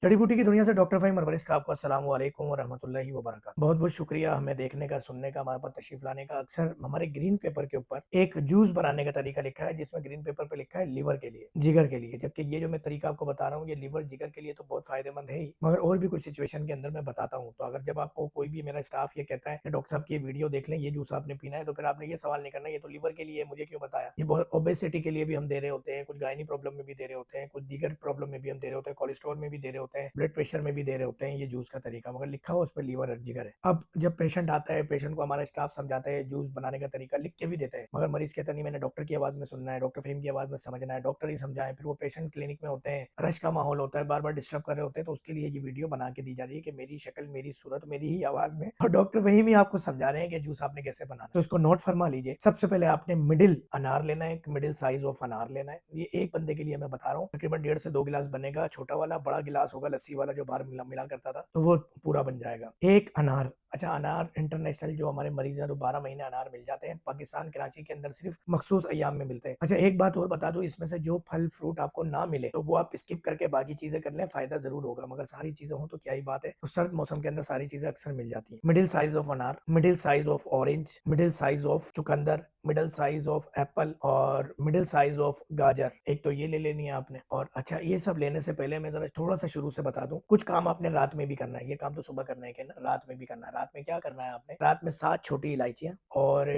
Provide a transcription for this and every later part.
जड़ी बूटी की दुनिया से डॉक्टर फ़हीम अरवरिश का आपको अस्सलाम वालेकुम व रहमतुल्लाहि व बरकातहू। बहुत-बहुत शुक्रिया हमें देखने का, सुनने का, हमारे पास तशरीफ़ लाने का। अक्सर हमारे ग्रीन पेपर के ऊपर एक जूस बनाने का तरीका लिखा है जिसमें ग्रीन पेपर पे लिखा है लिवर के लिए, जिगर के लिए। जबकि ये जो मैं तरीका आपको बता रहा हूँ ये लिवर, जिगर के लिए तो बहुत फ़ायदेमंद है ही, मगर और भी कुछ सिचुएशन के अंदर मैं बताता हूँ। तो अगर जब आपको कोई भी मेरा स्टाफ़ ये कहता है कि डॉक्टर साहब की ये वीडियो देख लें, ये जूस आपने पीना है, तो फिर आपने ये सवाल नहीं करना ये तो लिवर के लिए है, मुझे क्यों बताया? ये बहुत ओबेसिटी के लिए भी हम दे रहे होते हैं, कुछ गायनी प्रॉब्लम में भी दे रहे होते हैं, कुछ दीगर प्रॉब्लम में भी हम दे रहे होते हैं, कोलेस्ट्रॉल में भी दे रहे होते हैं, ब्लड प्रेशर में भी दे रहे होते हैं ये जूस का तरीका, मगर लिखा हुआ उस पर लिवर और जिगर है। अब जब पेशेंट आता है, पेशेंट को हमारा स्टाफ समझाता है, जूस बनाने का तरीका लिख के भी देते हैं, मगर मरीज कहता नहीं मैंने डॉक्टर की आवाज में सुनना है, डॉक्टर फहीम की आवाज में समझना है, डॉक्टर ही समझाए। फिर वो पेशेंट क्लिनिक में होते हैं, रश का माहौल होता है, बार बार डिस्टर्ब कर रहे होते हैं, तो उसके लिए ये वीडियो बना के दी जा रही है कि मेरी शक्ल, मेरी सूरत, मेरी ही आवाज में और डॉक्टर फहीम ही आपको समझा रहे हैं कि जूस आपने कैसे बनाना है। तो इसको नोट फरमा लीजिए। सबसे पहले आपने मिडिल अनार लेना है, एक मिडिल साइज ऑफ अनार लेना है। ये एक बंदे के लिए मैं बता रहा हूँ, तकरीबन 1.5 से 2 गिलास बनेगा। छोटा वाला, बड़ा गिलास होगा लस्सी वाला जो बाहर मिला करता था, तो वो पूरा बन जाएगा। एक अनार, अच्छा अनार इंटरनेशनल जो हमारे मरीज हैं तो 12 महीने अनार मिल जाते हैं। पाकिस्तान कराची के अंदर सिर्फ मखसूस अयाम में मिलते हैं। अच्छा एक बात और बता दूं, इसमें से जो फल फ्रूट आपको ना मिले तो वो आप स्किप करके बाकी चीजें कर लें, फायदा जरूर होगा। मगर सारी चीजें हो तो क्या ही बात है, तो सर्द मौसम के अंदर सारी चीजें अक्सर मिल जाती हैं। मिडिल साइज ऑफ अनार, middle size of orange, middle size of चुकंदर, मिडिल साइज ऑफ एप्पल और मिडिल साइज ऑफ गाजर, एक तो ये ले लेनी है आपने। और अच्छा ये सब लेने से पहले मैं जरा थोड़ा सा शुरू से बता दूं, कुछ काम आपने रात में भी करना है। ये काम तो सुबह करना है कि ना, रात में भी करना है। रात में क्या करना है आपने, रात में 7 छोटी इलायचियां और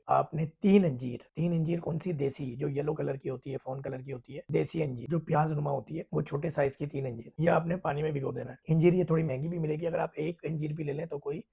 आपने 3 अंजीर। 3 अंजीर कौन सी? देसी, जो येलो कलर की होती है, फोन कलर की होती है, देसी अंजीर जो प्याज नुमा होती है, वो छोटे साइज की 3 अंजीर, ये आपने पानी में भिगो देना है। अंजीर ये थोड़ी महंगी भी मिलेगी, अगर आप एक अंजीर भी ले लें तो कोई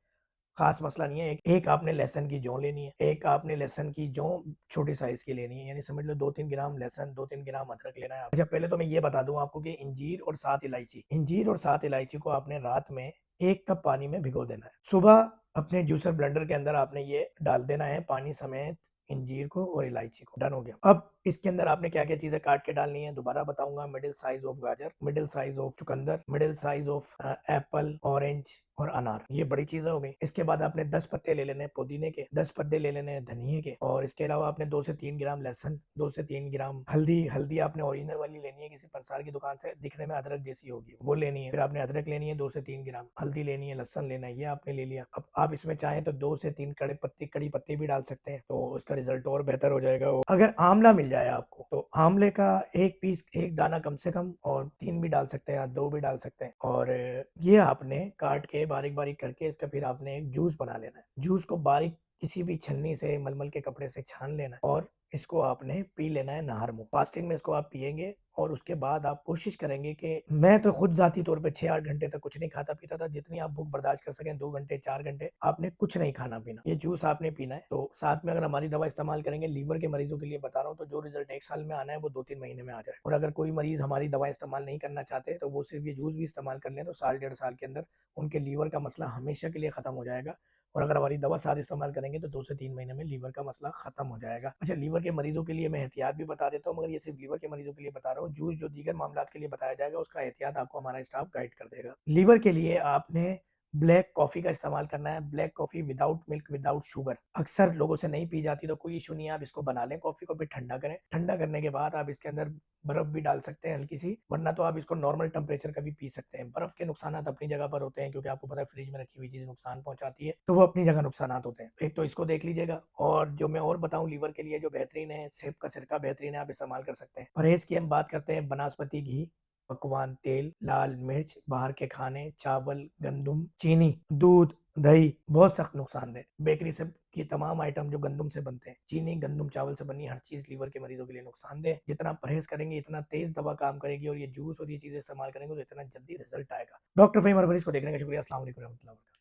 खास मसला नहीं है। एक आपने लहसुन की जौ लेनी है, एक आपने लहसुन की जौ छोटी साइज की लेनी है, यानी समझ लो 2-3 ग्राम लहसुन, 2-3 ग्राम अदरक लेना है। अच्छा पहले तो मैं ये बता दूं आपको कि इंजीर और 7 इलायची, इंजीर और 7 इलायची को आपने रात में 1 कप पानी में भिगो देना है। सुबह अपने जूसर ब्लेंडर के अंदर आपने ये डाल देना है, पानी समेत इंजीर को और इलायची को। डन हो गया। अब इसके अंदर आपने क्या क्या चीजें काट के डालनी है दोबारा बताऊंगा। मिडिल साइज ऑफ गाजर, मिडिल साइज ऑफ चुकंदर, middle size of Apple, orange और अनार, ये बड़ी चीजें हो गई। इसके बाद आपने 10 पत्ते ले लेने हैं पुदीने के, 10 पत्ते ले लेने हैं धनिये के, और इसके अलावा आपने 2 से 3 ग्राम लहसुन, 2 से 3 ग्राम हल्दी। हल्दी आपने ओरिजिनल वाली लेनी है, किसी पंसार की दुकान से, दिखने में अदरक जैसी होगी, वो लेनी है। फिर आपने अदरक लेनी है 2 से 3 ग्राम, हल्दी लेनी है, लहसुन लेना है, ये आपने ले लिया। अब आप इसमें चाहें तो 2 से 3 कड़ी पत्ते भी डाल सकते हैं, तो उसका रिजल्ट और बेहतर हो जाएगा। अगर आंवला मिल जाए आपको तो आंवले का एक पीस, एक दाना कम से कम, और 3 भी डाल सकते हैं या 2 भी डाल सकते हैं। और ये आपने काट के बारीक बारीक करके इसका फिर आपने एक जूस बना लेना है। जूस को बारीक किसी भी छन्नी से, मलमल के कपड़े से छान लेना है और इसको आपने पी लेना है नहर मुंह। फास्टिंग में इसको आप पिएंगे और उसके बाद आप कोशिश करेंगे कि, मैं तो खुद जाती तौर पे 6-8 घंटे तक कुछ नहीं खाता पीता था, जितनी आप भूख बर्दाश्त कर सकें, 2 घंटे 4 घंटे आपने कुछ नहीं खाना पीना, ये जूस आपने पीना है। तो साथ में अगर हमारी दवा इस्तेमाल करेंगे, लीवर के मरीजों के लिए बता रहा हूँ, तो जो रिजल्ट 1 साल में आना है वो 2-3 महीने में आ जाए। और अगर कोई मरीज हमारी दवा इस्तेमाल नहीं करना चाहते तो वो सिर्फ ये जूस भी इस्तेमाल कर लें तो साल 1.5 साल के अंदर उनके लीवर का मसला हमेशा के लिए खत्म हो जाएगा। और अगर हमारी दवा साथ इस्तेमाल करेंगे तो 2 से 3 महीने में लीवर का मसला खत्म हो जाएगा। अच्छा लीवर के मरीजों के लिए मैं एहतियात भी बता देता हूँ, मगर ये सिर्फ लीवर के मरीजों के लिए बता रहा हूँ। जूस जो दीगर मामलात के लिए बताया जाएगा उसका एहतियात आपको हमारा स्टाफ गाइड कर देगा। लीवर के लिए आपने ब्लैक कॉफी का इस्तेमाल करना है। Black coffee without milk, without sugar, अक्सर लोगों से नहीं पी जाती, तो कोई इशू नहीं है, आप इसको बना लें। कॉफी को फिर ठंडा करें, ठंडा करने के बाद आप इसके अंदर बर्फ भी डाल सकते हैं हल्की सी, वरना तो आप इसको नॉर्मल टेम्परेचर का भी पी सकते हैं। बर्फ के नुकसान अपनी जगह पर होते हैं, क्योंकि आपको पता है फ्रिज में रखी हुई चीज नुकसान पहुंचाती है, तो वो अपनी जगह नुकसान होते हैं। एक तो इसको देख लीजिएगा, और जो मैं और बताऊं लीवर के लिए जो बेहतरीन है, सेब का सिरका बेहतरीन है, आप इस्तेमाल कर सकते हैं। परहेज की हम बात करते हैं, बनस्पति घी, पकवान तेल, लाल मिर्च, बाहर के खाने, चावल, गंदुम, चीनी, दूध, दही बहुत सख्त नुकसानदेह। बेकरी से की तमाम आइटम जो गंदुम से बनते हैं, चीनी, गंदुम, चावल से बनी हर चीज लीवर के मरीजों के लिए नुकसानदेह। जितना परहेज करेंगे इतना तेज दवा काम करेगी, और ये जूस और ये चीजें इस्तेमाल करेंगे तो इतना जल्दी रिजल्ट आएगा। डॉक्टर फहीम अरवरिश को देखने का शुक्रिया। अस्सलाम वालेकुम रहमतुल्लाहि व बरकातहू।